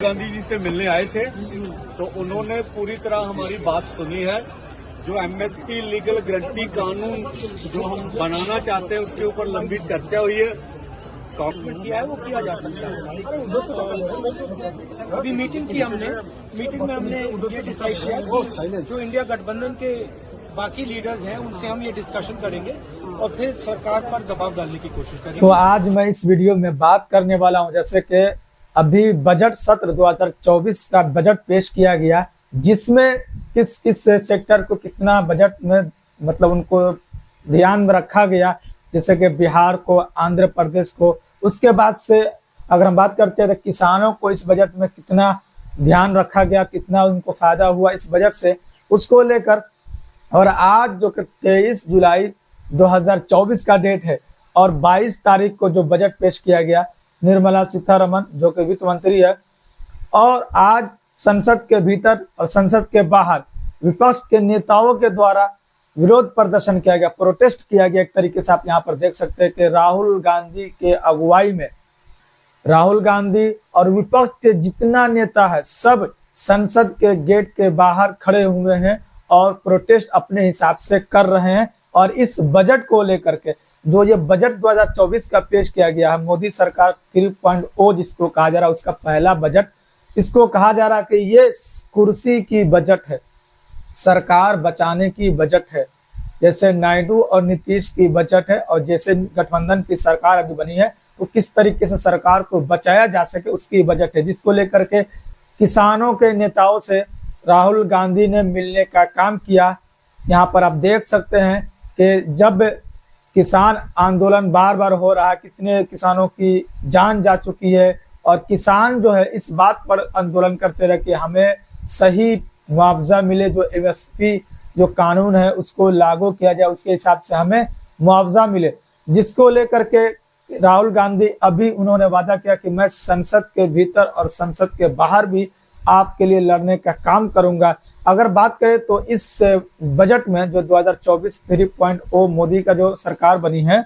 गांधी जी से मिलने आए थे तो उन्होंने पूरी तरह हमारी बात सुनी है। जो एमएसपी लीगल गारंटी कानून जो हम बनाना चाहते हैं उसके ऊपर लंबी चर्चा हुई है। कांग्रेस किया है वो किया जा सकता है। अभी मीटिंग की हमने, मीटिंग में हमने ये डिसाइड किया जो इंडिया गठबंधन के बाकी लीडर्स हैं उनसे हम ये डिस्कशन करेंगे और फिर सरकार पर दबाव डालने की कोशिश करेंगे। तो आज मैं इस वीडियो में बात करने वाला हूं, जैसे कि अभी बजट सत्र 2024 का बजट पेश किया गया, जिसमें किस किस सेक्टर को कितना बजट में मतलब उनको ध्यान में रखा गया, जैसे कि बिहार को, आंध्र प्रदेश को। उसके बाद से अगर हम बात करते हैं तो किसानों को इस बजट में कितना ध्यान रखा गया, कितना उनको फायदा हुआ इस बजट से, उसको लेकर। और आज जो कि 23 जुलाई 2024 का डेट है और 22 तारीख को जो बजट पेश किया गया, निर्मला सीतारमण जो कि वित्त मंत्री है, और आज संसद के भीतर और संसद के बाहर विपक्ष के नेताओं के द्वारा विरोध प्रदर्शन किया गया, प्रोटेस्ट किया गया। एक तरीके से आप यहाँ पर देख सकते हैं कि राहुल गांधी के अगुवाई में राहुल गांधी और विपक्ष के जितना नेता है सब संसद के गेट के बाहर खड़े हुए हैं और प्रोटेस्ट अपने हिसाब से कर रहे हैं। और इस बजट को लेकर के जो ये बजट 2024 का पेश किया गया है, मोदी सरकार 3.0 जिसको कहा जा रहा है, उसका पहला बजट, इसको कहा जा रहा है कि ये कुर्सी की बजट है, सरकार बचाने की बजट है। जैसे नायडू और नीतीश की बजट है और जैसे गठबंधन की सरकार अभी बनी है तो किस तरीके से सरकार को बचाया जा सके उसकी बजट है, जिसको लेकर के किसानों के नेताओं से राहुल गांधी ने मिलने का काम किया। यहाँ पर आप देख सकते हैं कि जब किसान आंदोलन बार बार हो रहा है, कितने किसानों की जान जा चुकी है और किसान जो है इस बात पर आंदोलन करते रहे कि हमें सही मुआवजा मिले, जो एमएसपी जो कानून है उसको लागू किया जाए, उसके हिसाब से हमें मुआवजा मिले, जिसको लेकर के राहुल गांधी अभी उन्होंने वादा किया कि मैं संसद के भीतर और संसद के बाहर भी आपके लिए लड़ने का काम करूंगा। अगर बात करें तो इस बजट में जो 2024 3.0 मोदी का जो सरकार बनी है,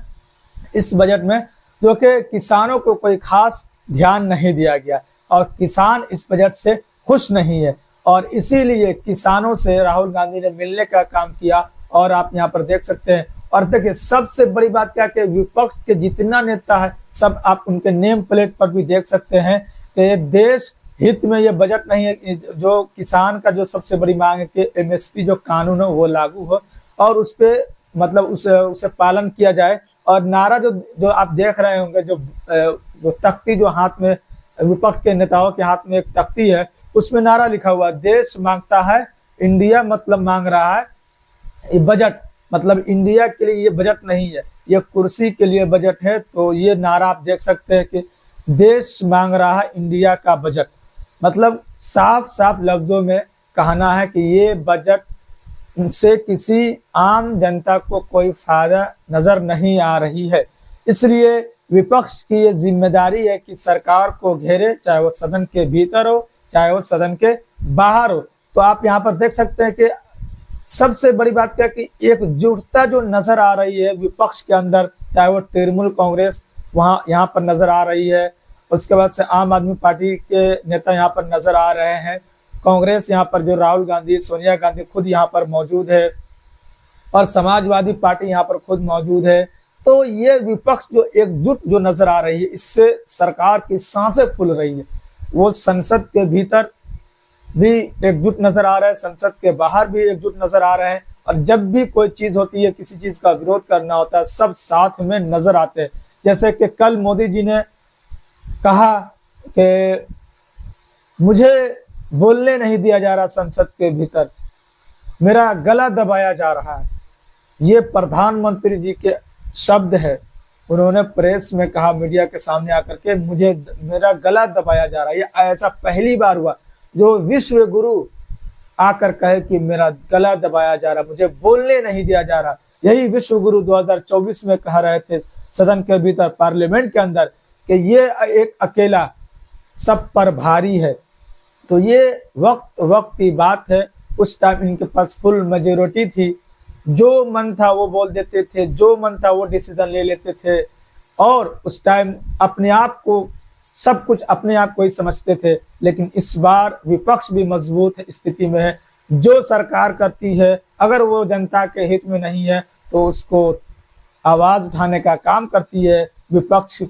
इस बजट में जो कि किसानों को कोई खास ध्यान नहीं दिया गया और किसान इस बजट से खुश नहीं है और इसीलिए किसानों से राहुल गांधी ने मिलने का काम किया। और आप यहाँ पर देख सकते हैं। और देखिए सबसे बड़ी बात क्या कि विपक्ष के जितना नेता है सब आप उनके नेम प्लेट पर भी देख सकते हैं कि देश हित में ये बजट नहीं है। जो किसान का जो सबसे बड़ी मांग है कि एमएसपी जो कानून है वो लागू हो और उस पे मतलब उसे पालन किया जाए। और नारा जो आप देख रहे होंगे, जो तख्ती जो हाथ में विपक्ष के नेताओं के हाथ में एक तख्ती है, उसमें नारा लिखा हुआ है, देश मांगता है इंडिया, मतलब मांग रहा है ये बजट, मतलब इंडिया के लिए ये बजट नहीं है, ये कुर्सी के लिए बजट है। तो ये नारा आप देख सकते हैं कि देश मांग रहा है इंडिया का बजट, मतलब साफ साफ लफ्जों में कहना है कि ये बजट से किसी आम जनता को कोई फायदा नजर नहीं आ रही है। इसलिए विपक्ष की ये जिम्मेदारी है कि सरकार को घेरे, चाहे वो सदन के भीतर हो चाहे वो सदन के बाहर हो। तो आप यहाँ पर देख सकते हैं कि सबसे बड़ी बात क्या कि एकजुटता जो नजर आ रही है विपक्ष के अंदर, चाहे वो तृणमूल कांग्रेस वहाँ यहाँ पर नजर आ रही है, उसके बाद से आम आदमी पार्टी के नेता यहाँ पर नजर आ रहे हैं, कांग्रेस यहाँ पर जो राहुल गांधी, सोनिया गांधी खुद यहाँ पर मौजूद है और समाजवादी पार्टी यहाँ पर खुद मौजूद है। तो ये विपक्ष जो एकजुट जो नजर आ रही है, इससे सरकार की सांसें फूल रही है। वो संसद के भीतर भी एकजुट नजर आ रहे हैं, संसद के बाहर भी एकजुट नजर आ रहे हैं और जब भी कोई चीज होती है, किसी चीज का विरोध करना होता है, सब साथ में नजर आते हैं। जैसे कि कल मोदी जी ने कहा कि मुझे बोलने नहीं दिया जा रहा संसद के भीतर, मेरा गला दबाया जा रहा है। ये प्रधानमंत्री जी के शब्द है, उन्होंने प्रेस में कहा, मीडिया के सामने आकर के, मेरा गला दबाया जा रहा है। ये ऐसा पहली बार हुआ जो विश्व गुरु आकर कहे कि मेरा गला दबाया जा रहा, मुझे बोलने नहीं दिया जा रहा। यही विश्व गुरु 2024 में कह रहे थे सदन के भीतर, पार्लियामेंट के अंदर, कि ये एक अकेला सब पर भारी है। तो ये वक्त की बात है, उस टाइम इनके पास फुल मेजोरिटी थी, जो मन था वो बोल देते थे, जो मन था वो डिसीजन ले लेते थे और उस टाइम अपने आप को सब कुछ अपने आप को ही समझते थे, लेकिन इस बार विपक्ष भी मजबूत स्थिति में है। जो सरकार करती है अगर वो जनता के हित में नहीं है तो उसको आवाज उठाने का काम करती है विपक्ष,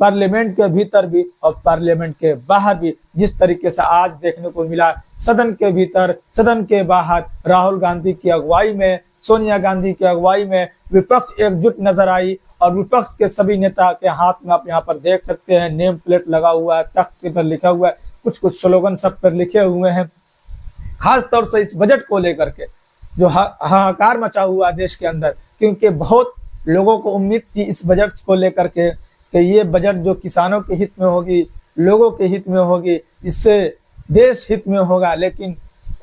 पार्लियामेंट के भीतर भी और पार्लियामेंट के बाहर भी। जिस तरीके से आज देखने को मिला सदन के भीतर, सदन के बाहर, राहुल गांधी की अगुवाई में, सोनिया गांधी की अगुवाई में विपक्ष एकजुट नजर आई। और विपक्ष के सभी नेता के हाथ में आप यहाँ पर देख सकते हैं नेम प्लेट लगा हुआ है, तख्त पर लिखा हुआ है, कुछ कुछ स्लोगन सब पर लिखे हुए हैं। खास तौर से इस बजट को लेकर के जो हाहाकार मचा हुआ देश के अंदर, क्योंकि बहुत लोगों को उम्मीद थी इस बजट को लेकर के कि ये बजट जो किसानों के हित में होगी, लोगों के हित में होगी, इससे देश हित में होगा। लेकिन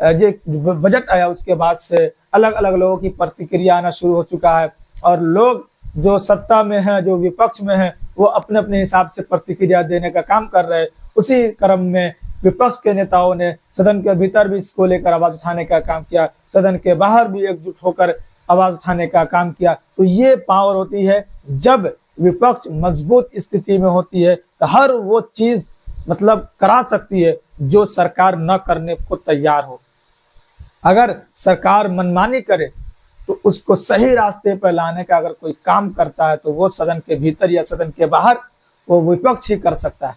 ये बजट आया उसके बाद से अलग अलग लोगों की प्रतिक्रिया आना शुरू हो चुका है और लोग जो सत्ता में है, जो विपक्ष में है, वो अपने अपने हिसाब से प्रतिक्रिया देने का काम कर रहे हैं। उसी क्रम में विपक्ष के नेताओं ने सदन के भीतर भी इसको लेकर आवाज उठाने का काम किया, सदन के बाहर भी एकजुट होकर आवाज उठाने का काम किया। तो ये पावर होती है जब विपक्ष मजबूत स्थिति में होती है तो हर वो चीज मतलब करा सकती है जो सरकार न करने को तैयार हो। अगर सरकार मनमानी करे तो उसको सही रास्ते पर लाने का अगर कोई काम करता है तो वो सदन के भीतर या सदन के बाहर वो विपक्ष ही कर सकता है।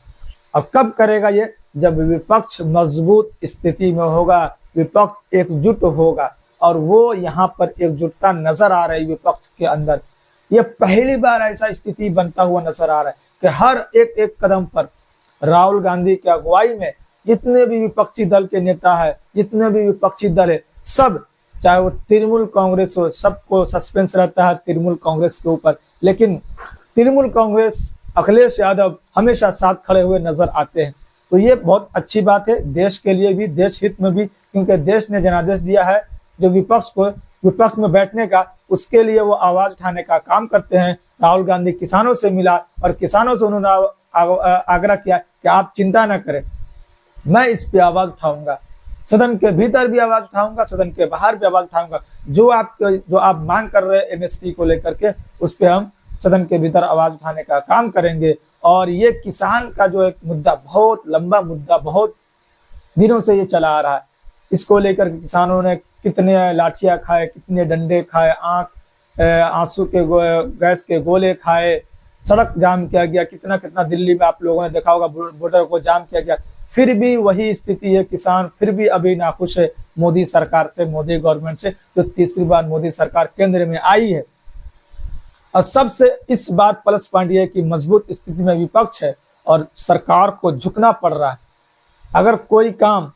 अब कब करेगा ये? जब विपक्ष मजबूत स्थिति में होगा, विपक्ष एकजुट होगा। और वो यहाँ पर एकजुटता नजर आ रही विपक्ष के अंदर। ये पहली बार ऐसा स्थिति बनता हुआ नजर आ रहा है कि हर एक एक कदम पर राहुल गांधी की अगुवाई में जितने भी विपक्षी दल के नेता है, जितने भी विपक्षी दल है, सब चाहे वो तृणमूल कांग्रेस हो, सबको सस्पेंस रहता है तृणमूल कांग्रेस के ऊपर। लेकिन तृणमूल कांग्रेस अखिलेश यादव हमेशा साथ खड़े हुए नजर आते हैं। तो ये बहुत अच्छी बात है देश के लिए भी, देश हित में भी, क्योंकि देश ने जनादेश दिया है जो विपक्ष को विपक्ष में बैठने का, उसके लिए वो आवाज उठाने का काम करते हैं। राहुल गांधी किसानों से मिला और किसानों से उन्होंने आग्रह किया कि आप चिंता न करें, मैं इस पे आवाज उठाऊंगा, सदन के भीतर भी आवाज उठाऊंगा, सदन के बाहर भी आवाज उठाऊंगा। जो आप मांग कर रहे हैं एमएसपी को लेकर के, उस पे हम सदन के भीतर आवाज उठाने का काम करेंगे। और ये किसान का जो एक मुद्दा, बहुत लंबा मुद्दा, बहुत दिनों से ये चला आ रहा है। इसको लेकर किसानों ने कितने लाठियां खाए, कितने डंडे खाए, आंसू के गैस के गोले खाए, सड़क जाम किया गया, कितना कितना दिल्ली में आप लोगों ने देखा होगा बॉर्डर को जाम किया गया। फिर भी वही स्थिति है, किसान फिर भी अभी नाखुश है मोदी सरकार से, मोदी गवर्नमेंट से, जो तीसरी बार मोदी सरकार केंद्र में आई है। और सबसे इस बात प्लस पॉइंट ये कि मजबूत स्थिति में विपक्ष है और सरकार को झुकना पड़ रहा है। अगर कोई काम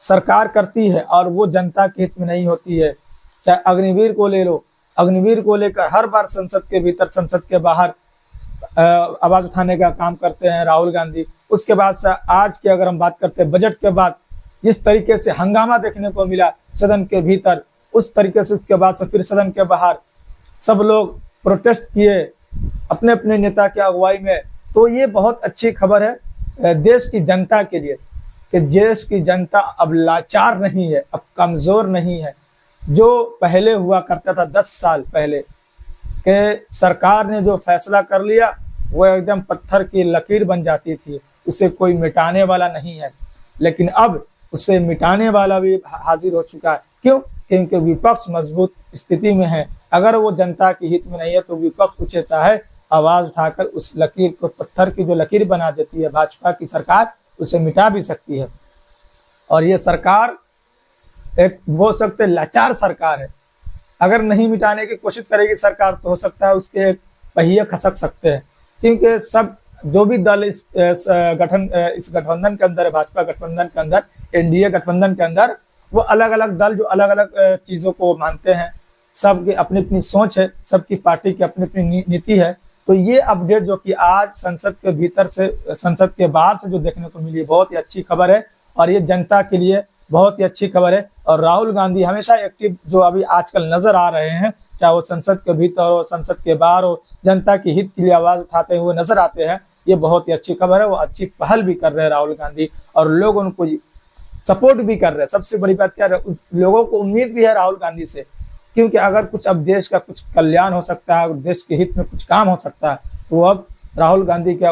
सरकार करती है और वो जनता के हित में नहीं होती है, चाहे अग्निवीर को ले लो, अग्निवीर को लेकर हर बार संसद के भीतर संसद के बाहर आवाज उठाने का काम करते हैं राहुल गांधी। उसके बाद से आज की अगर हम बात करते हैं बजट के बाद जिस तरीके से हंगामा देखने को मिला सदन के भीतर, उस तरीके से उसके बाद से फिर सदन के बाहर सब लोग प्रोटेस्ट किए अपने अपने नेता की अगुवाई में। तो ये बहुत अच्छी खबर है देश की जनता के लिए कि देश की जनता अब लाचार नहीं है, अब कमजोर नहीं है। जो पहले हुआ करता था 10 साल पहले कि सरकार ने जो फैसला कर लिया वो एकदम पत्थर की लकीर बन जाती थी, उसे कोई मिटाने वाला नहीं है। लेकिन अब उसे मिटाने वाला भी हाजिर हो चुका है। क्यों? क्योंकि विपक्ष मजबूत स्थिति में है। अगर वो जनता के हित में नहीं है तो विपक्ष उसे चाहे आवाज उठाकर उस लकीर को, पत्थर की जो लकीर बना देती है भाजपा की सरकार, उसे मिटा भी सकती है। और ये सरकार एक बोल सकते लाचार सरकार है। अगर नहीं मिटाने की कोशिश करेगी सरकार तो हो सकता है उसके पहिए खसक सकते हैं, क्योंकि सब जो भी दल इस गठबंधन के अंदर है, भाजपा गठबंधन के अंदर, एनडीए गठबंधन के अंदर, वो अलग अलग दल जो अलग अलग चीजों को मानते हैं, सबकी अपनी अपनी सोच है, सबकी पार्टी की अपनी अपनी नीति है। तो ये अपडेट जो कि आज संसद के भीतर से, संसद के बाहर से जो देखने को मिली, बहुत ही अच्छी खबर है और ये जनता के लिए बहुत ही अच्छी खबर है। और राहुल गांधी हमेशा एक्टिव जो अभी आजकल नजर आ रहे हैं, चाहे वो संसद के भीतर हो, संसद के बाहर हो, जनता के हित के लिए आवाज उठाते हुए नजर आते हैं। ये बहुत ही अच्छी खबर है। वो अच्छी पहल भी कर रहे हैं राहुल गांधी और लोग उनको सपोर्ट भी कर रहे हैं। सबसे बड़ी बात क्या है, लोगों को उम्मीद भी है राहुल गांधी से, क्योंकि अगर कुछ अब देश का कुछ कल्याण हो सकता है, देश के हित में कुछ काम हो सकता है, तो अब राहुल गांधी के